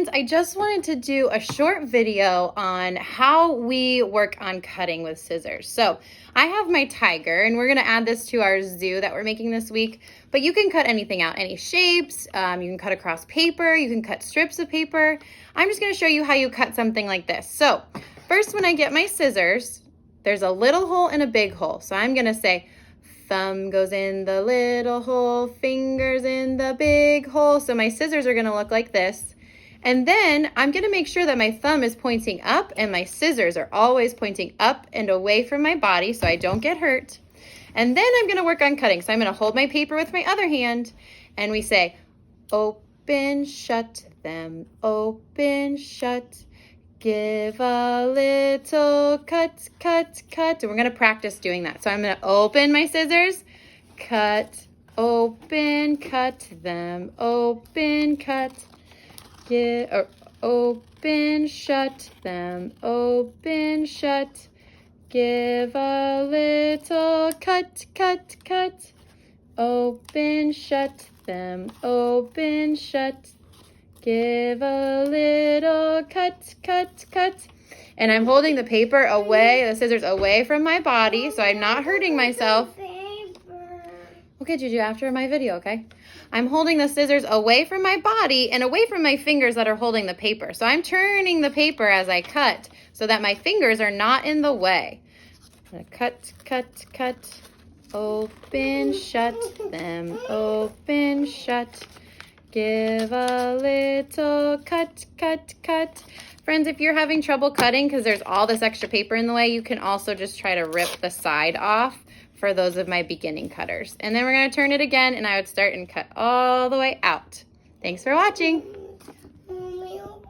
friends, I just wanted to do a short video on how we work on cutting with scissors. So I have my tiger, and we're gonna add this to our zoo that we're making this week, but you can cut anything out, any shapes, you can cut across paper, you can cut strips of paper. I'm just gonna show you how you cut something like this. So first, when I get my scissors, there's a little hole and a big hole. So I'm gonna say, thumb goes in the little hole, fingers in the big hole. So my scissors are gonna look like this. And then I'm gonna make sure that my thumb is pointing up and my scissors are always pointing up and away from my body so I don't get hurt. And then I'm gonna work on cutting. So I'm gonna hold my paper with my other hand and we say, open, shut them, open, shut. Give a little cut, cut, cut. And we're gonna practice doing that. So I'm gonna open my scissors, cut, open, cut them, open, cut. Open, shut them, open, shut. Give a little cut, cut, cut. Open, shut them, open, shut. Give a little cut, cut, cut. And I'm holding the paper away, the scissors away from my body, so I'm not hurting myself. Okay, Juju, after my video, okay? I'm holding the scissors away from my body and away from my fingers that are holding the paper. So I'm turning the paper as I cut so that my fingers are not in the way. I'm gonna cut, cut, cut. Open, shut them, open, shut. Give a little cut, cut, cut. Friends, if you're having trouble cutting because there's all this extra paper in the way, you can also just try to rip the side off for those of my beginning cutters. And then we're gonna turn it again and I would start and cut all the way out. Thanks for watching.